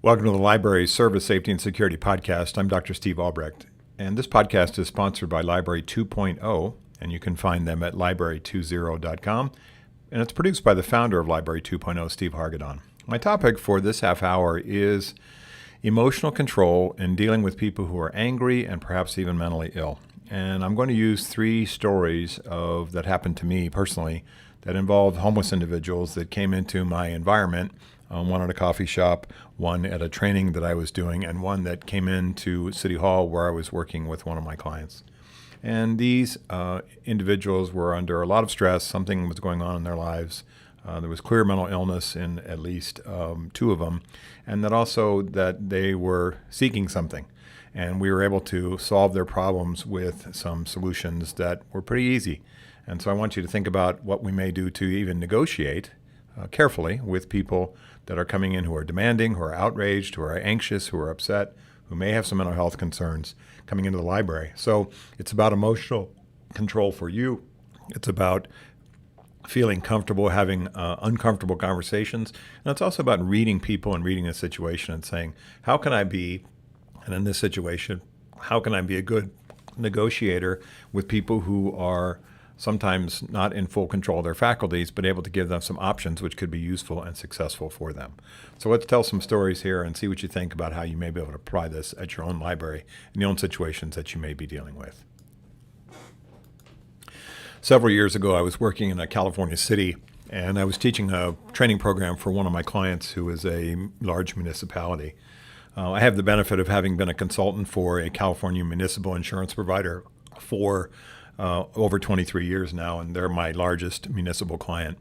Welcome to the Library Service Safety and Security Podcast. I'm Dr. Steve Albrecht, and this podcast is sponsored by Library 2.0, and you can find them at library20.com, and it's produced by the founder of Library 2.0, Steve Hargadon. My topic for this half hour is emotional control and dealing with people who are angry and perhaps even mentally ill. And I'm going to use three stories that happened to me personally that involved homeless individuals that came into my environment. One at a coffee shop, one at a training that I was doing, and one that came into City Hall where I was working with one of my clients. And these individuals were under a lot of stress. Something was going on in their lives. There was clear mental illness in at least two of them, and that they were seeking something. And we were able to solve their problems with some solutions that were pretty easy. And so I want you to think about what we may do to even negotiate carefully with people that are coming in who are demanding, who are outraged, who are anxious, who are upset, who may have some mental health concerns coming into the library. So it's about emotional control for you. It's about feeling comfortable, having uncomfortable conversations. And it's also about reading people and reading a situation and saying, how can I be, and in this situation, how can I be a good negotiator with people who are sometimes not in full control of their faculties, but able to give them some options which could be useful and successful for them. So let's tell some stories here and see what you think about how you may be able to apply this at your own library in your own situations that you may be dealing with. Several years ago, I was working in a California city, and I was teaching a training program for one of my clients who is a large municipality. I have the benefit of having been a consultant for a California municipal insurance provider for over 23 years now, and they're my largest municipal client.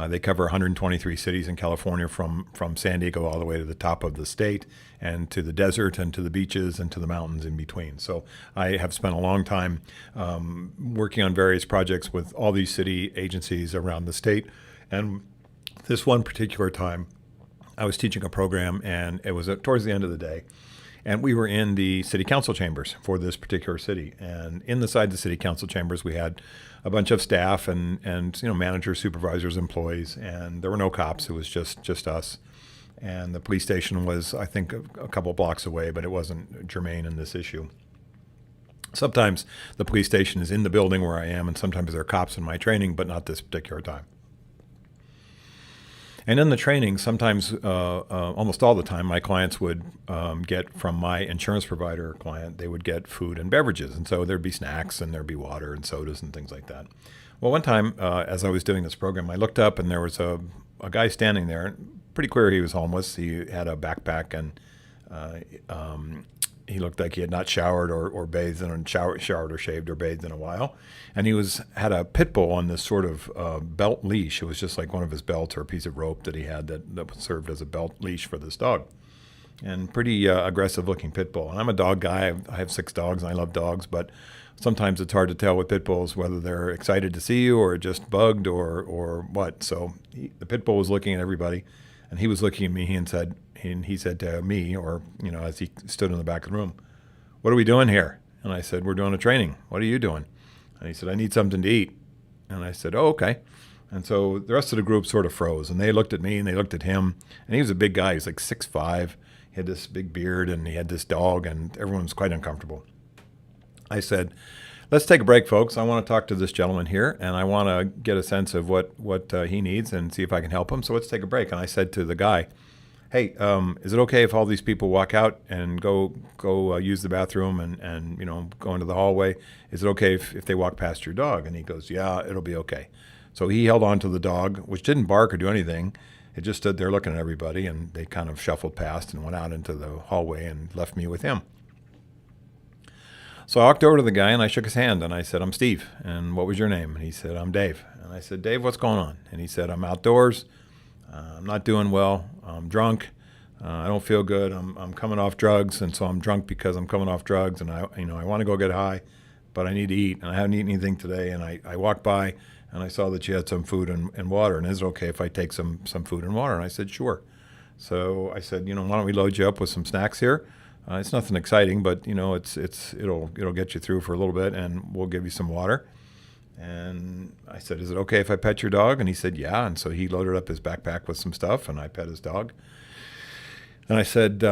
They cover 123 cities in California from San Diego all the way to the top of the state and to the desert and to the beaches and to the mountains in between. So I have spent a long time working on various projects with all these city agencies around the state. And this one particular time, I was teaching a program, and it was towards the end of the day. And we were in the city council chambers for this particular city. And inside the city council chambers, we had a bunch of staff and managers, supervisors, employees, and there were no cops. It was just us. And the police station was, I think, a couple blocks away, but it wasn't germane in this issue. Sometimes the police station is in the building where I am, and sometimes there are cops in my training, but not this particular time. And in the training, sometimes, almost all the time, my clients would get from my insurance provider client, they would get food and beverages. And so there'd be snacks and there'd be water and sodas and things like that. Well, one time, as I was doing this program, I looked up and there was a guy standing there. Pretty clear he was homeless. He had a backpack, and he looked like he had not showered or bathed showered or shaved or bathed in a while. And he had a pit bull on this sort of belt leash. It was just like one of his belts or a piece of rope that he had that served as a belt leash for this dog. And pretty aggressive looking pit bull. And I'm a dog guy. I have 6 dogs and I love dogs, but sometimes it's hard to tell with pit bulls whether they're excited to see you or just bugged or what. So the pit bull was looking at everybody, and he was looking at me and he said to me, as he stood in the back of the room, "What are we doing here?" And I said, "We're doing a training. What are you doing?" And he said, "I need something to eat." And I said, "Oh, okay." And so the rest of the group sort of froze, and they looked at me and they looked at him. And he was a big guy. He was like 6'5". He had this big beard and he had this dog, and everyone was quite uncomfortable. I said, "Let's take a break, folks. I want to talk to this gentleman here, and I want to get a sense of what he needs and see if I can help him. So let's take a break." And I said to the guy, "Hey, is it okay if all these people walk out and go use the bathroom and go into the hallway? Is it okay if they walk past your dog?" And he goes, "Yeah, it'll be okay." So he held on to the dog, which didn't bark or do anything. It just stood there looking at everybody, and they kind of shuffled past and went out into the hallway and left me with him. So I walked over to the guy and I shook his hand and I said, "I'm Steve. And what was your name?" And he said, "I'm Dave." And I said, "Dave, what's going on?" And he said, "I'm outdoors. I'm not doing well. I'm drunk. I don't feel good. I'm coming off drugs, and so I'm drunk because I'm coming off drugs, and I want to go get high, but I need to eat, and I haven't eaten anything today. And I walked by, and I saw that you had some food and water. And is it okay if I take some food and water?" And I said, "Sure." So I said, "Why don't we load you up with some snacks here? It's nothing exciting, but it'll get you through for a little bit, and we'll give you some water." And I said, "Is it okay if I pet your dog?" And he said, "Yeah." And so he loaded up his backpack with some stuff, and I pet his dog. And I said,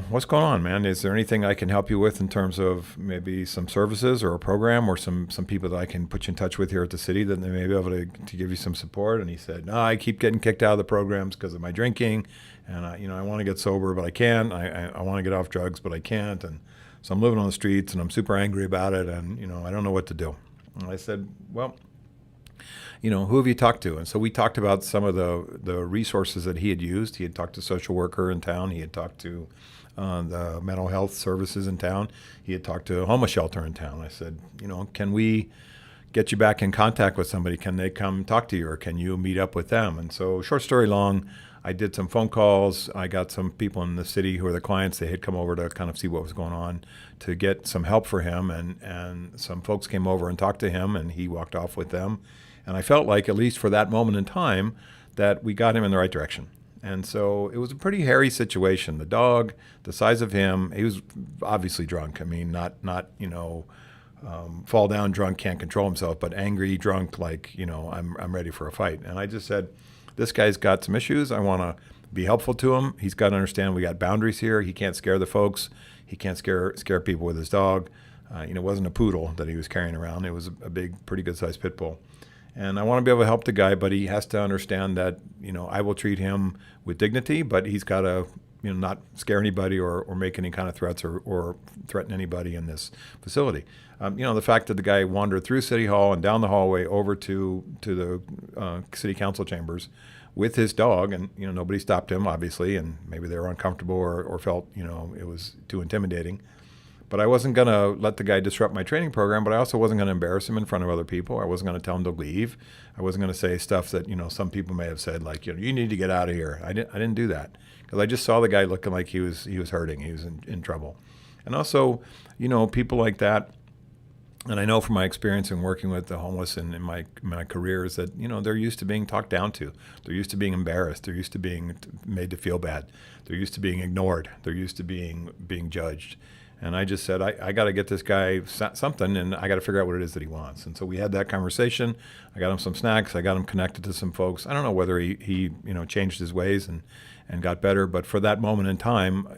what's going on, man? Is there anything I can help you with in terms of maybe some services or a program or some people that I can put you in touch with here at the city that they may be able to give you some support? And he said, no, I keep getting kicked out of the programs because of my drinking. And I want to get sober, but I can't. I want to get off drugs, but I can't. And so I'm living on the streets and I'm super angry about it. And, I don't know what to do. And I said, well, who have you talked to? And so we talked about some of the resources that he had used. He had talked to a social worker in town. He had talked to the mental health services in town. He had talked to a homeless shelter in town. I said, can we get you back in contact with somebody? Can they come talk to you, or can you meet up with them? And so, short story long, I did some phone calls. I got some people in the city who are the clients. They had come over to kind of see what was going on, to get some help for him. And some folks came over and talked to him, and he walked off with them. And I felt like, at least for that moment in time, that we got him in the right direction. And so it was a pretty hairy situation. The dog, the size of him, he was obviously drunk. I mean, not fall down drunk, can't control himself, but angry, drunk, like, I'm ready for a fight. And I just said, this guy's got some issues. I want to be helpful to him. He's got to understand we got boundaries here. He can't scare the folks. He can't scare people with his dog. It wasn't a poodle that he was carrying around. It was a big, pretty good-sized pit bull. And I want to be able to help the guy, but he has to understand that, I will treat him with dignity, but he's got to, not scare anybody or make any kind of threats or threaten anybody in this facility. The fact that the guy wandered through City Hall and down the hallway over to the city council chambers with his dog, and, nobody stopped him, obviously, and maybe they were uncomfortable or felt, it was too intimidating. But I wasn't going to let the guy disrupt my training program, but I also wasn't going to embarrass him in front of other people. I wasn't going to tell him to leave. I wasn't going to say stuff that, some people may have said, like, you need to get out of here. I didn't do that, because I just saw the guy looking like he was hurting. He was in trouble. And also, people like that, and I know from my experience in working with the homeless and in my career, is that, they're used to being talked down to. They're used to being embarrassed. They're used to being made to feel bad. They're used to being ignored. They're used to being judged. And I just said, I got to get this guy something, and I got to figure out what it is that he wants. And so we had that conversation. I got him some snacks. I got him connected to some folks. I don't know whether he changed his ways and got better, but for that moment in time,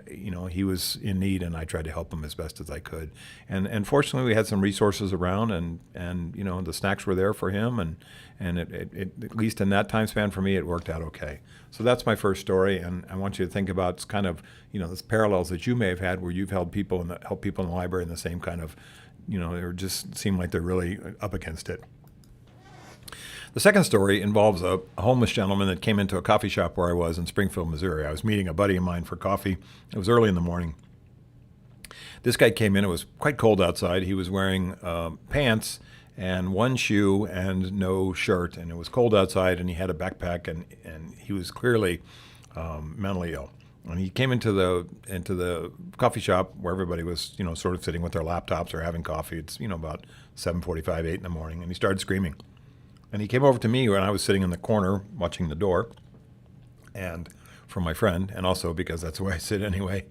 he was in need, and I tried to help him as best as I could. And fortunately, we had some resources around, and the snacks were there for him, and it at least in that time span for me, it worked out okay. So that's my first story, and I want you to think about kind of the parallels that you may have had where you've helped people in the library in the same kind of, they just seem like they're really up against it. The second story involves a homeless gentleman that came into a coffee shop where I was in Springfield, Missouri. I was meeting a buddy of mine for coffee. It was early in the morning. This guy came in. It was quite cold outside. He was wearing pants and one shoe and no shirt, and it was cold outside, and he had a backpack, and he was clearly mentally ill. And he came into the coffee shop where everybody was, sort of sitting with their laptops or having coffee. It's, about 7:45, 8 in the morning, and he started screaming. And he came over to me when I was sitting in the corner watching the door, and from my friend, and also because that's where I sit anyway.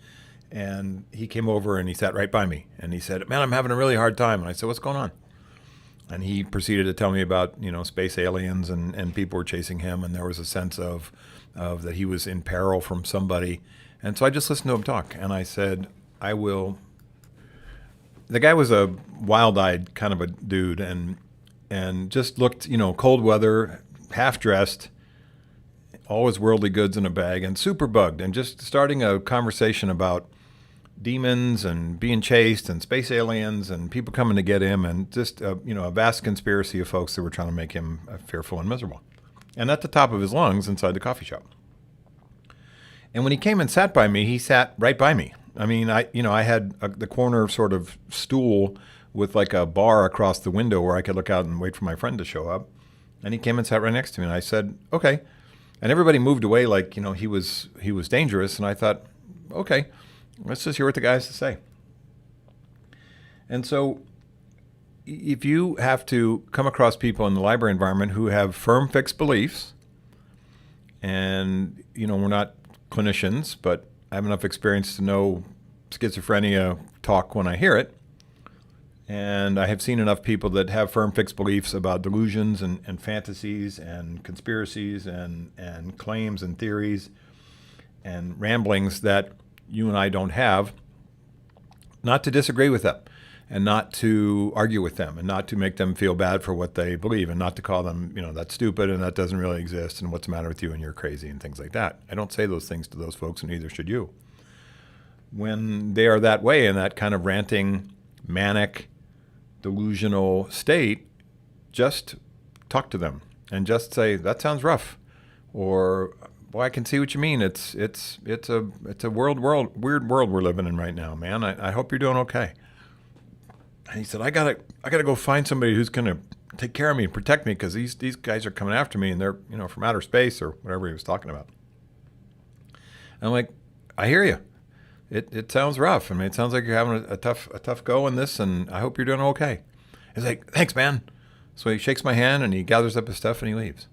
And he came over and he sat right by me, and he said, "Man, I'm having a really hard time." And I said, "What's going on?" And he proceeded to tell me about, space aliens and people were chasing him, and there was a sense of that he was in peril from somebody. And so I just listened to him talk, and I said, I will. The guy was a wild-eyed kind of a dude, and just looked, cold weather, half-dressed, all his worldly goods in a bag, and super bugged, and just starting a conversation about demons and being chased and space aliens and people coming to get him, and just a vast conspiracy of folks that were trying to make him fearful and miserable. And at the top of his lungs inside the coffee shop. And when he came and sat by me, he sat right by me. I mean, I had the corner sort of stool with like a bar across the window where I could look out and wait for my friend to show up. And he came and sat right next to me, and I said, "Okay." And everybody moved away like, he was dangerous. And I thought, okay, let's just hear what the guy has to say. And so if you have to come across people in the library environment who have firm, fixed beliefs, and, we're not clinicians, but I have enough experience to know schizophrenia talk when I hear it. And I have seen enough people that have firm, fixed beliefs about delusions and fantasies and conspiracies and claims and theories. and ramblings that you and I don't have, not to disagree with them and not to argue with them and not to make them feel bad for what they believe and not to call them, that's stupid and that doesn't really exist and what's the matter with you and you're crazy and things like that. I don't say those things to those folks, and neither should you. When they are that way in that kind of ranting, manic, delusional state, just talk to them and just say, that sounds rough. Or, boy, I can see what you mean. It's a weird world we're living in right now, man. I hope you're doing okay. And he said, I gotta go find somebody who's gonna take care of me and protect me because these guys are coming after me and they're from outer space or whatever he was talking about. And I'm like, I hear you. It sounds rough. I mean, it sounds like you're having a tough go in this, and I hope you're doing okay. He's like, thanks, man. So he shakes my hand and he gathers up his stuff and he leaves.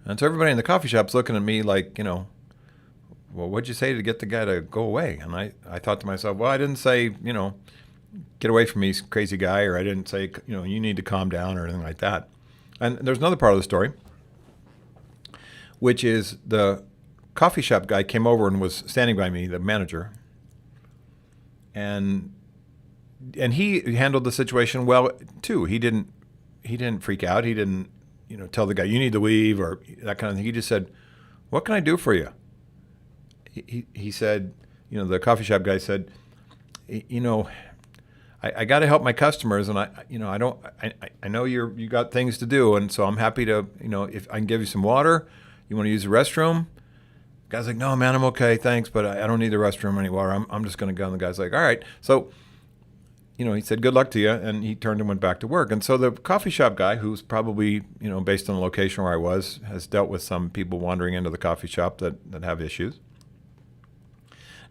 And so everybody in the coffee shop's looking at me like, well, what'd you say to get the guy to go away? And I thought to myself, well, I didn't say, get away from me, crazy guy, or I didn't say, you need to calm down or anything like that. And there's another part of the story, which is the coffee shop guy came over and was standing by me, the manager, and he handled the situation well too. He didn't freak out. He didn't, tell the guy you need to leave or that kind of thing. He just said, "What can I do for you?" He said, the coffee shop guy said, I got to help my customers, and I know you got things to do, and so I'm happy to, if I can give you some water, you want to use the restroom? The guy's like, no, man, I'm okay, thanks, but I don't need the restroom or any water. I'm just going to go. And the guy's like, all right. So, he said, good luck to you, and he turned and went back to work. And so the coffee shop guy, who's probably, based on the location where I was, has dealt with some people wandering into the coffee shop that have issues.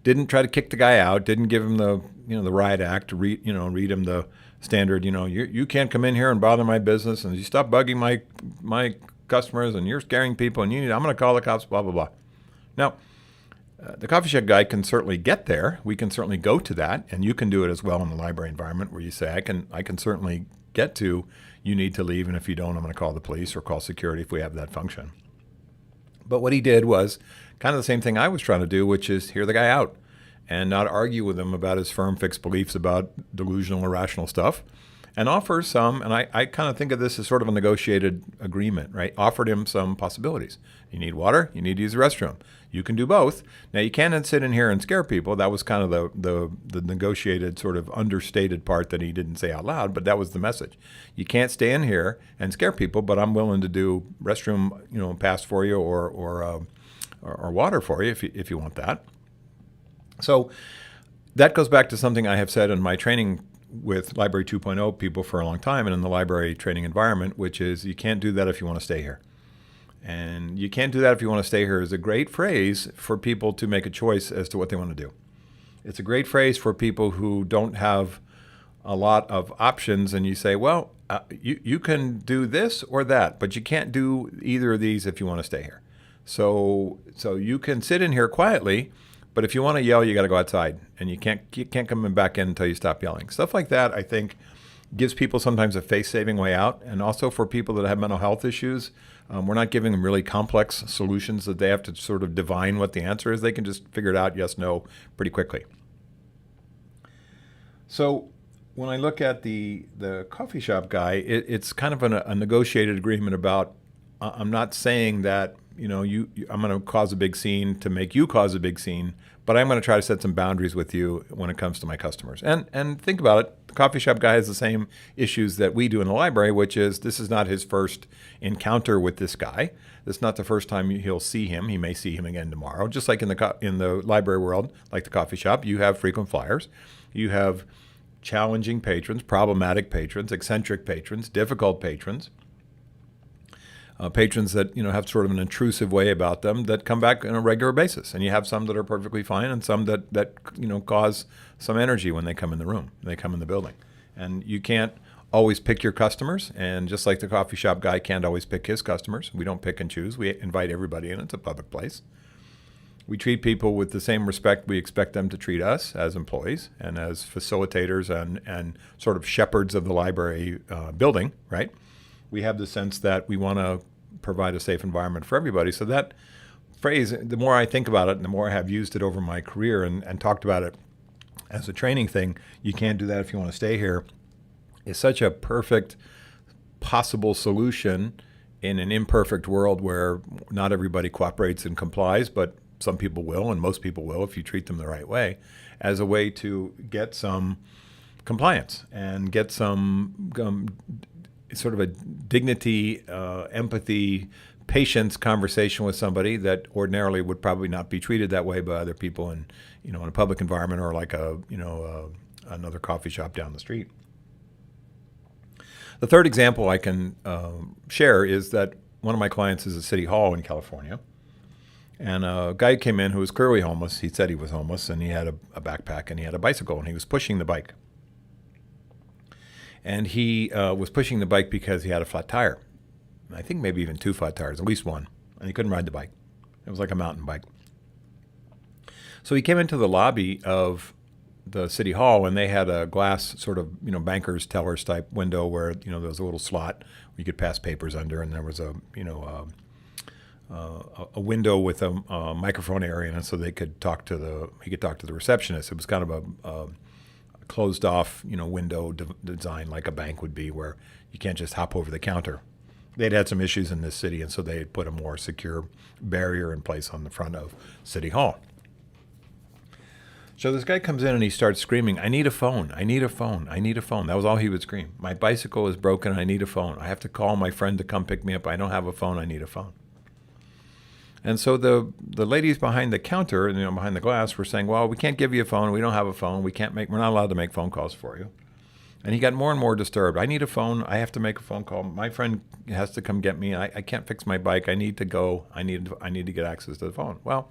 Didn't try to kick the guy out. Didn't give him the riot act. Read him the standard. You can't come in here and bother my business, and you stop bugging my customers, and you're scaring people, and I'm going to call the cops. Blah blah blah. Now, the coffee shop guy can certainly get there. We can certainly go to that, and you can do it as well in the library environment where you say, I can certainly get to. You need to leave, and if you don't, I'm going to call the police or call security if we have that function. But what he did was kind of the same thing I was trying to do, which is hear the guy out and not argue with him about his firm fixed beliefs about delusional, irrational stuff, and offer some, and I kind of think of this as sort of a negotiated agreement, right? Offered him some possibilities. You need water, you need to use the restroom. You can do both. Now, you can't sit in here and scare people. That was kind of the negotiated sort of understated part that he didn't say out loud, but that was the message. You can't stay in here and scare people, but I'm willing to do restroom, pass for you or water for you if you want that. So that goes back to something I have said in my training with Library 2.0 people for a long time and in the library training environment, which is you can't do that if you want to stay here. And you can't do that if you want to stay here is a great phrase for people to make a choice as to what they want to do. It's a great phrase for people who don't have a lot of options and you say, well, you can do this or that, but you can't do either of these if you want to stay here. So you can sit in here quietly, but if you want to yell, you got to go outside, and you can't come back in until you stop yelling. Stuff like that, I think, gives people sometimes a face-saving way out, and also for people that have mental health issues, we're not giving them really complex solutions that they have to sort of divine what the answer is. They can just figure it out, yes, no, pretty quickly. So when I look at the coffee shop guy, it's kind of a negotiated agreement about, I'm not saying that, I'm going to cause a big scene to make you cause a big scene, but I'm going to try to set some boundaries with you when it comes to my customers. And think about it. The coffee shop guy has the same issues that we do in the library, which is this is not his first encounter with this guy. This is not the first time he'll see him. He may see him again tomorrow. Just like in the library world, like the coffee shop, you have frequent flyers. You have challenging patrons, problematic patrons, eccentric patrons, difficult patrons. Patrons that have sort of an intrusive way about them that come back on a regular basis, and you have some that are perfectly fine, and some that cause some energy when they come in the room, they come in the building, and you can't always pick your customers. And just like the coffee shop guy can't always pick his customers, we don't pick and choose. We invite everybody in. It's a public place. We treat people with the same respect we expect them to treat us as employees and as facilitators and sort of shepherds of the library building, right? We have the sense that we want to provide a safe environment for everybody. So that phrase, the more I think about it and the more I have used it over my career and talked about it as a training thing, you can't do that if you want to stay here, is such a perfect possible solution in an imperfect world where not everybody cooperates and complies, but some people will, and most people will if you treat them the right way, as a way to get some compliance and get some sort of a dignity, empathy, patience conversation with somebody that ordinarily would probably not be treated that way by other people in a public environment or like another coffee shop down the street. The third example I can share is that one of my clients is at City Hall in California. And a guy came in who was clearly homeless. He said he was homeless, and he had a backpack, and he had a bicycle, and he was pushing the bike. And he was pushing the bike because he had a flat tire. I think maybe even 2 flat tires, at least one. And he couldn't ride the bike. It was like a mountain bike. So he came into the lobby of the City Hall, and they had a glass sort of, banker's tellers type window where, there was a little slot where you could pass papers under, and there was a window with a microphone area in it, so he could talk to the receptionist. It was kind of a closed off, window design like a bank would be, where you can't just hop over the counter. They'd had some issues in this city, and so they had put a more secure barrier in place on the front of City Hall. So this guy comes in and he starts screaming, "I need a phone, I need a phone, I need a phone." That was all he would scream. "My bicycle is broken, I need a phone. I have to call my friend to come pick me up. I don't have a phone, I need a phone." And so the ladies behind the counter, behind the glass, were saying, "Well, we can't give you a phone. We don't have a phone. We're not allowed to make phone calls for you." And he got more and more disturbed. "I need a phone. I have to make a phone call. My friend has to come get me. I can't fix my bike. I need to go. I need to get access to the phone." Well,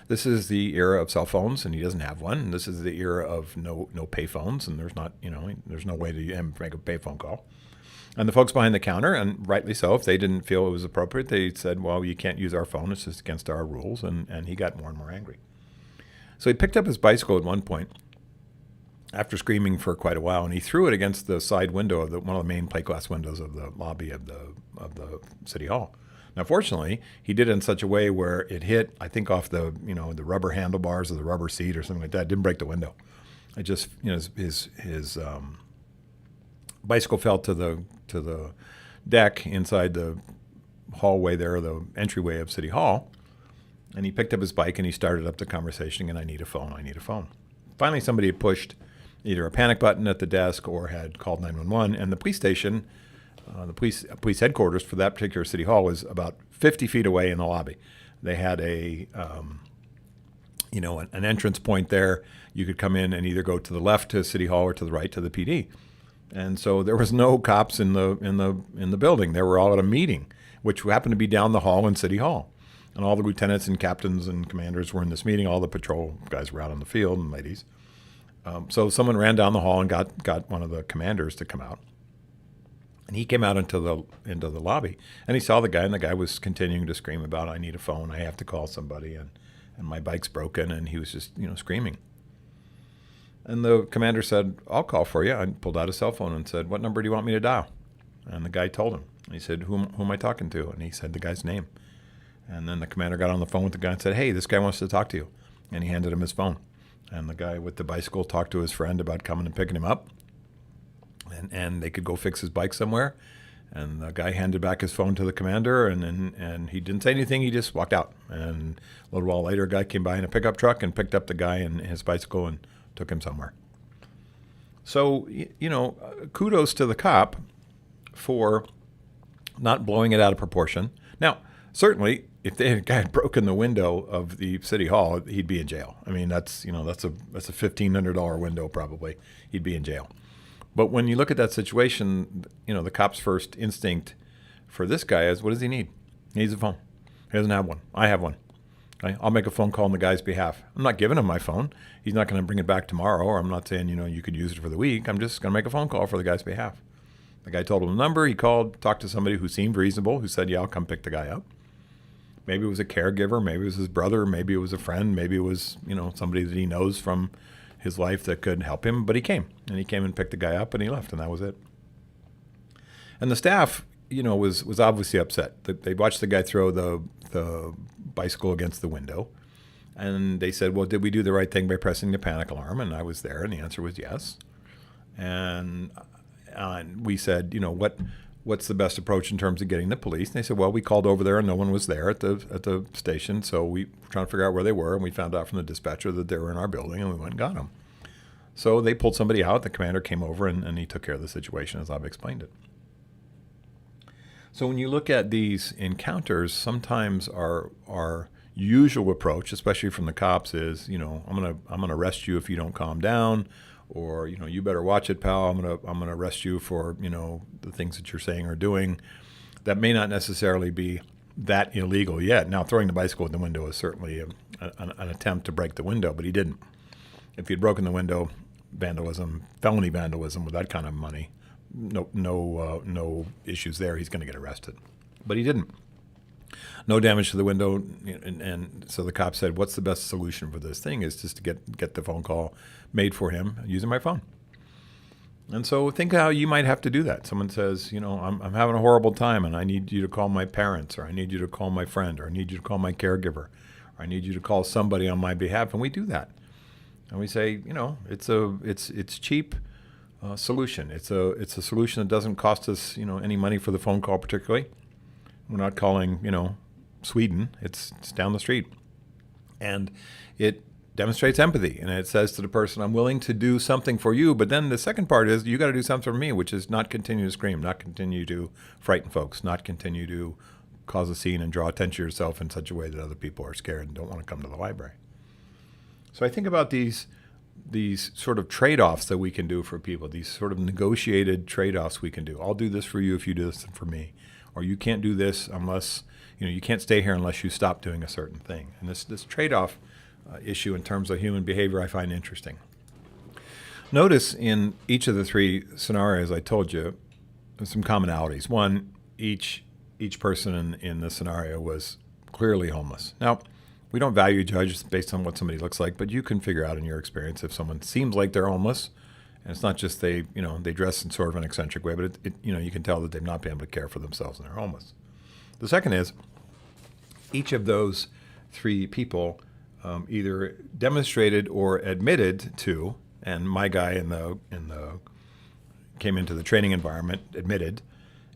this is the era of cell phones, and he doesn't have one. And this is the era of no pay phones, and there's no way to make a pay phone call. And the folks behind the counter, and rightly so, if they didn't feel it was appropriate, they said, "Well, you can't use our phone. It's just against our rules." And he got more and more angry. So he picked up his bicycle at one point, after screaming for quite a while, and he threw it against the side window of one of the main plate glass windows of the lobby of the City Hall. Now, fortunately, he did it in such a way where it hit, I think, off the rubber handlebars of the rubber seat or something like that. It didn't break the window. It just, his bicycle fell to the deck inside the hallway there, the entryway of City Hall, and he picked up his bike and he started up the conversation again. "I need a phone, I need a phone." Finally, somebody had pushed either a panic button at the desk or had called 911, and the police station, the police headquarters for that particular City Hall was about 50 feet away in the lobby. They had an entrance point there. You could come in and either go to the left to City Hall or to the right to the PD. And so there was no cops in the building. They were all at a meeting, which happened to be down the hall in City Hall. And all the lieutenants and captains and commanders were in this meeting. All the patrol guys were out on the field, and ladies. So someone ran down the hall and got one of the commanders to come out. And he came out into the lobby, and he saw the guy, and the guy was continuing to scream about, "I need a phone, I have to call somebody, and my bike's broken," and he was just screaming. And the commander said, "I'll call for you." I pulled out a cell phone and said, "What number do you want me to dial?" And the guy told him. And he said, who am I talking to?" And he said the guy's name. And then the commander got on the phone with the guy and said, "Hey, this guy wants to talk to you." And he handed him his phone. And the guy with the bicycle talked to his friend about coming and picking him up. And they could go fix his bike somewhere. And the guy handed back his phone to the commander, and he didn't say anything. He just walked out. And a little while later, a guy came by in a pickup truck and picked up the guy and his bicycle and took him somewhere. So, kudos to the cop for not blowing it out of proportion. Now, certainly, if the guy had broken the window of the City Hall, he'd be in jail. I mean, that's a $1,500 window probably. He'd be in jail. But when you look at that situation, the cop's first instinct for this guy is, what does he need? He needs a phone. He doesn't have one. I have one. Okay? I'll make a phone call on the guy's behalf. I'm not giving him my phone. He's not going to bring it back tomorrow, or I'm not saying, you could use it for the week. I'm just going to make a phone call for the guy's behalf. The guy told him the number. He called, talked to somebody who seemed reasonable, who said, "Yeah, I'll come pick the guy up." Maybe it was a caregiver. Maybe it was his brother. Maybe it was a friend. Maybe it was, somebody that he knows from his life that could help him. But he came, and picked the guy up, and he left, and that was it. And the staff, was obviously upset. They watched the guy throw the bicycle against the window. And they said, well, did we do the right thing by pressing the panic alarm? And I was there, and the answer was yes. And we said, what's the best approach in terms of getting the police? And they said, well, we called over there and no one was there at the station. So we were trying to figure out where they were. And we found out from the dispatcher that they were in our building, and we went and got them. So they pulled somebody out. The commander came over and he took care of the situation as I've explained it. So when you look at these encounters, sometimes our usual approach, especially from the cops, is, I'm gonna arrest you if you don't calm down, or you better watch it, pal. I'm gonna arrest you for the things that you're saying or doing. That may not necessarily be that illegal yet. Now, throwing the bicycle at the window is certainly an attempt to break the window, but he didn't. If he'd broken the window, vandalism, felony vandalism with that kind of money, no issues there. He's going to get arrested, but he didn't. No damage to the window, and so the cop said, "What's the best solution for this thing? Is just to get the phone call made for him using my phone." And so think how you might have to do that. Someone says, I'm having a horrible time, and I need you to call my parents, or I need you to call my friend, or I need you to call my caregiver, or I need you to call somebody on my behalf, and we do that. And we say, it's cheap solution. It's a solution that doesn't cost us, any money for the phone call particularly. We're not calling, Sweden. It's down the street. And it demonstrates empathy. And it says to the person, I'm willing to do something for you. But then the second part is you got to do something for me, which is not continue to scream, not continue to frighten folks, not continue to cause a scene and draw attention to yourself in such a way that other people are scared and don't want to come to the library. So I think about these sort of trade-offs that we can do for people, these sort of negotiated trade-offs we can do. I'll do this for you if you do this for me. Or you can't do this unless, you can't stay here unless you stop doing a certain thing. And this trade-off issue in terms of human behavior I find interesting. Notice in each of the three scenarios I told you, there's some commonalities. One, each person in the scenario was clearly homeless. Now, we don't value judge based on what somebody looks like, but you can figure out in your experience if someone seems like they're homeless. And it's not just they dress in sort of an eccentric way, but you can tell that they've not been able to care for themselves and they're homeless. The second is each of those three people either demonstrated or admitted to, and my guy in the came into the training environment admitted,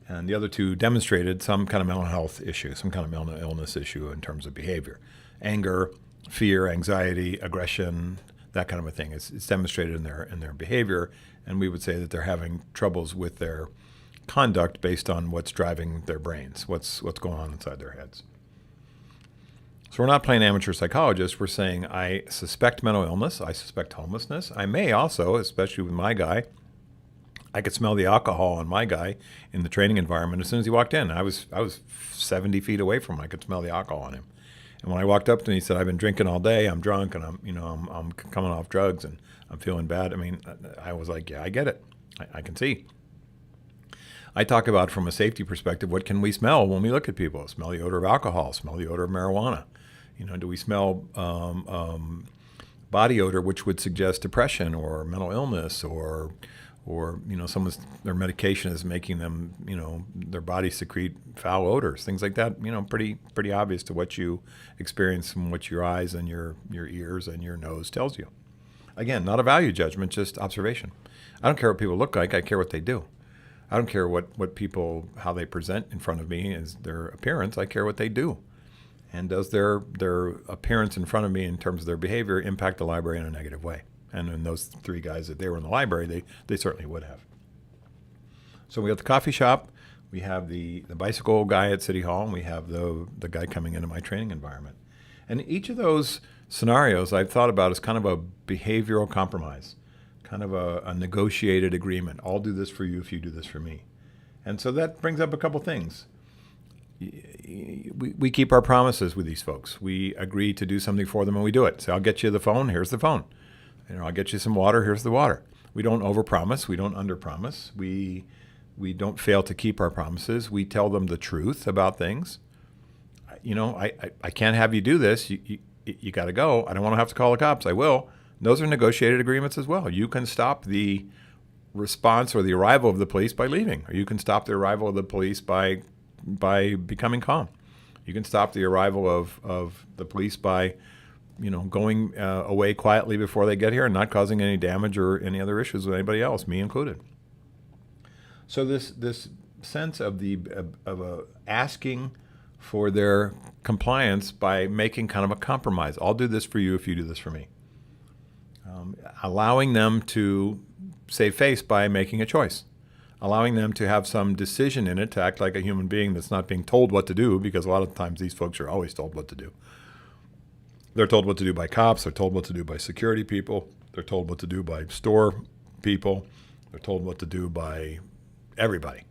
and the other two demonstrated some kind of mental health issue, some kind of mental illness issue in terms of behavior, anger, fear, anxiety, aggression. That kind of a thing. It's demonstrated in their behavior, and we would say that they're having troubles with their conduct based on what's driving their brains, what's going on inside their heads. So we're not playing amateur psychologists. We're saying I suspect mental illness, I suspect homelessness. I may also, especially with my guy, I could smell the alcohol on my guy in the training environment as soon as he walked in. I was 70 feet away from him. I could smell the alcohol on him. And when I walked up to him, he said, I've been drinking all day. I'm drunk, and I'm coming off drugs, and I'm feeling bad. I mean, I was like, yeah, I get it. I can see. I talk about from a safety perspective, what can we smell when we look at people? Smell the odor of alcohol, smell the odor of marijuana. Do we smell body odor, which would suggest depression or mental illness or their medication is making them, their body secrete foul odors, things like that, pretty obvious to what you experience from what your eyes and your ears and your nose tells you. Again, not a value judgment, just observation. I don't care what people look like, I care what they do. I don't care what people, how they present in front of me as their appearance, I care what they do. And does their appearance in front of me in terms of their behavior impact the library in a negative way? And in those three guys that they were in the library, they certainly would have. So we have the coffee shop, we have the bicycle guy at City Hall, and we have the guy coming into my training environment. And each of those scenarios I've thought about as kind of a behavioral compromise, kind of a negotiated agreement. I'll do this for you if you do this for me. And so that brings up a couple things. We keep our promises with these folks. We agree to do something for them and we do it. So I'll get you the phone, here's the phone. I'll get you some water, here's the water. We don't overpromise, we don't underpromise. We don't fail to keep our promises. We tell them the truth about things. I can't have you do this. You got to go. I don't want to have to call the cops. I will. Those are negotiated agreements as well. You can stop the response or the arrival of the police by leaving, or you can stop the arrival of the police by becoming calm. You can stop the arrival of the police by, going away quietly before they get here and not causing any damage or any other issues with anybody else, me included. So this sense of asking for their compliance by making kind of a compromise. I'll do this for you if you do this for me. Allowing them to save face by making a choice. Allowing them to have some decision in it, to act like a human being that's not being told what to do, because a lot of times these folks are always told what to do. They're told what to do by cops. They're told what to do by security people. They're told what to do by store people. They're told what to do by everybody.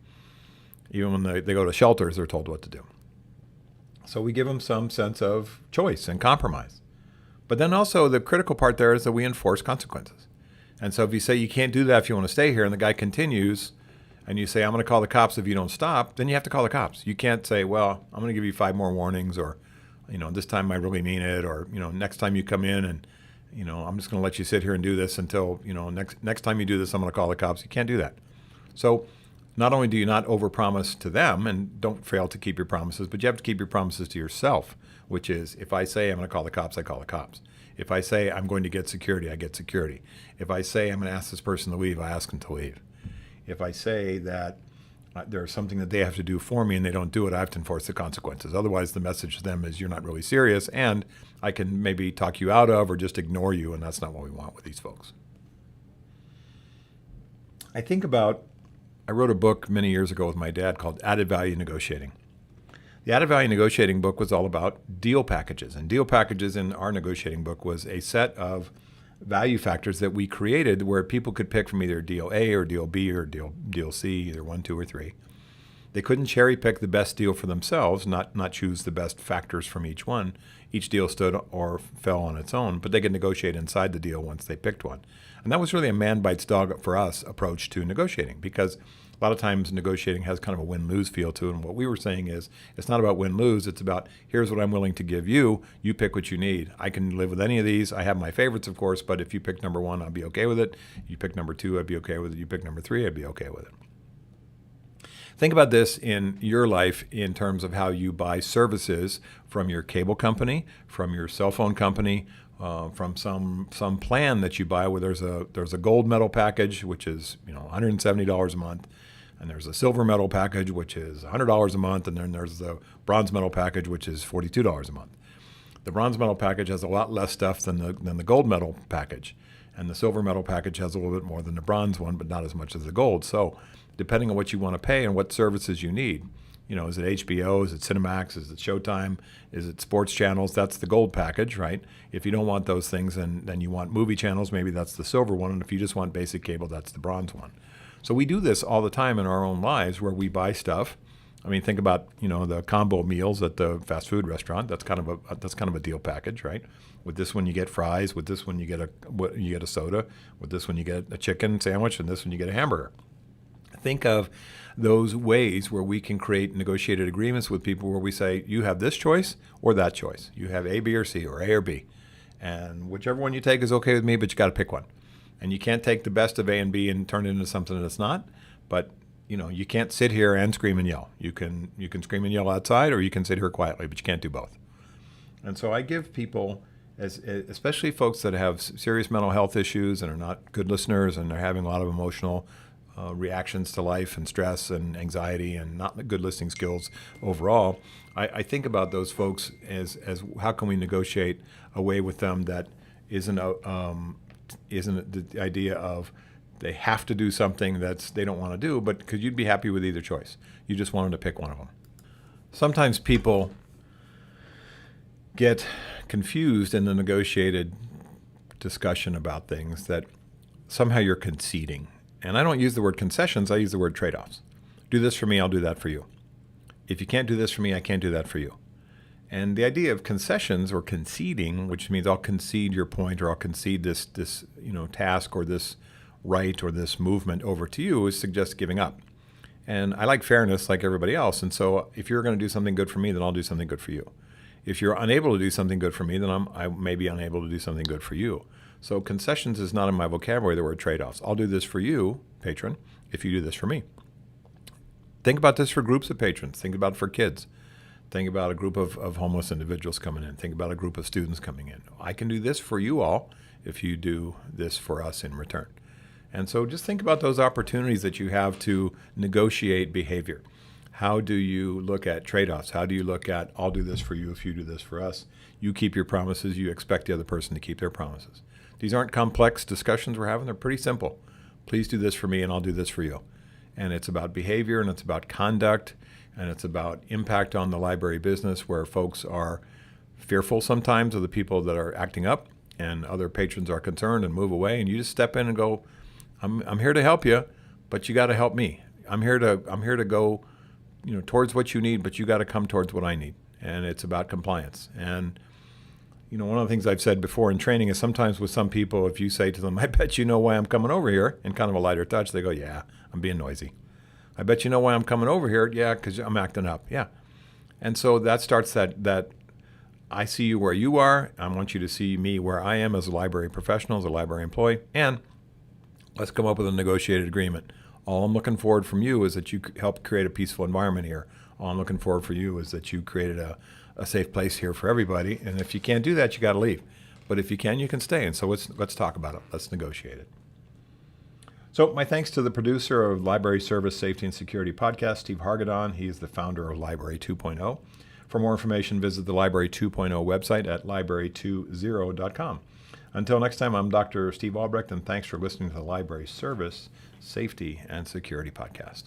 Even when they go to shelters, they're told what to do. So we give them some sense of choice and compromise. But then also the critical part there is that we enforce consequences. And so if you say you can't do that if you want to stay here, and the guy continues, and you say, I'm going to call the cops if you don't stop, then you have to call the cops. You can't say, well, I'm going to give you 5 more warnings, or, this time I really mean it, or, next time you come in and, I'm just going to let you sit here and do this until, next time you do this, I'm going to call the cops. You can't do that. So not only do you not overpromise to them, and don't fail to keep your promises, but you have to keep your promises to yourself, which is, if I say I'm going to call the cops, I call the cops. If I say I'm going to get security, I get security. If I say I'm going to ask this person to leave, I ask them to leave. If I say that there's something that they have to do for me and they don't do it, I have to enforce the consequences. Otherwise, the message to them is you're not really serious, and I can maybe talk you out of or just ignore you, and that's not what we want with these folks. I wrote a book many years ago with my dad called Added Value Negotiating. The Added Value Negotiating book was all about deal packages. And deal packages in our negotiating book was a set of value factors that we created where people could pick from either deal A or deal B or deal C, either 1, 2, or 3. They couldn't cherry pick the best deal for themselves, not choose the best factors from each one. Each deal stood or fell on its own, but they could negotiate inside the deal once they picked one. And that was really a man bites dog for us approach to negotiating, because a lot of times negotiating has kind of a win-lose feel to it. And what we were saying is it's not about win-lose. It's about, here's what I'm willing to give you. You pick what you need. I can live with any of these. I have my favorites, of course, but if you pick number 1, I'll be okay with it. You pick number 2, I'd be okay with it. You pick number 3, I'd be okay with it. Think about this in your life in terms of how you buy services from your cable company, from your cell phone company, from some plan that you buy where there's a gold medal package, which is $170 a month, and there's a silver medal package, which is $100 a month, and then there's the bronze medal package, which is $42 a month. The bronze medal package has a lot less stuff than the gold medal package, and the silver medal package has a little bit more than the bronze one, but not as much as the gold. So depending on what you want to pay and what services you need, is it HBO, is it Cinemax, is it Showtime, is it sports channels? That's the gold package, right? If you don't want those things and then you want movie channels, maybe that's the silver one. And if you just want basic cable, that's the bronze one. So we do this all the time in our own lives where we buy stuff. I mean, think about, the combo meals at the fast food restaurant. That's kind of a deal package, right? With this one you get fries, with this one you get a soda, with this one you get a chicken sandwich, and this one you get a hamburger. Think of those ways where we can create negotiated agreements with people where we say, you have this choice or that choice. You have A, B, or C, or A or B. And whichever one you take is okay with me, but you got to pick one. And you can't take the best of A and B and turn it into something that's not. But, you can't sit here and scream and yell. You can scream and yell outside, or you can sit here quietly, but you can't do both. And so I give people, especially folks that have serious mental health issues and are not good listeners and are having a lot of emotional reactions to life and stress and anxiety and not good listening skills overall, I think about those folks as how can we negotiate a way with them that isn't the idea of they have to do something that they don't want to do, but because you'd be happy with either choice. You just want them to pick one of them. Sometimes people get confused in the negotiated discussion about things that somehow you're conceding. And I don't use the word concessions, I use the word trade-offs. Do this for me, I'll do that for you. If you can't do this for me, I can't do that for you. And the idea of concessions or conceding, which means I'll concede your point or I'll concede this task or this right or this movement over to you, is suggest giving up. And I like fairness like everybody else. And so if you're going to do something good for me, then I'll do something good for you. If you're unable to do something good for me, then I may be unable to do something good for you. So concessions is not in my vocabulary, the word trade-offs. I'll do this for you, patron, if you do this for me. Think about this for groups of patrons. Think about it for kids. Think about a group of homeless individuals coming in. Think about a group of students coming in. I can do this for you all if you do this for us in return. And so just think about those opportunities that you have to negotiate behavior. How do you look at trade-offs? How do you look at, I'll do this for you if you do this for us? You keep your promises. You expect the other person to keep their promises. These aren't complex discussions we're having. They're pretty simple. Please do this for me and I'll do this for you. And it's about behavior and it's about conduct and it's about impact on the library business where folks are fearful sometimes of the people that are acting up and other patrons are concerned and move away. And you just step in and go, I'm here to help you, but you got to help me. I'm here to go, towards what you need, but you got to come towards what I need. And it's about compliance. And one of the things I've said before in training is sometimes with some people, if you say to them, I bet you know why I'm coming over here, in kind of a lighter touch, they go, yeah, I'm being noisy. I bet you know why I'm coming over here. Yeah, because I'm acting up. Yeah. And so that starts that I see you where you are. I want you to see me where I am as a library professional, as a library employee. And let's come up with a negotiated agreement. All I'm looking forward from you is that you help create a peaceful environment here. All I'm looking forward for you is that you created a safe place here for everybody. And if you can't do that, you got to leave. But if you can, you can stay. And so let's talk about it. Let's negotiate it. So my thanks to the producer of Library Service Safety and Security Podcast, Steve Hargadon. He is the founder of Library 2.0. For more information, visit the Library 2.0 website at library20.com. Until next time, I'm Dr. Steve Albrecht, and thanks for listening to the Library Service, Safety, and Security Podcast.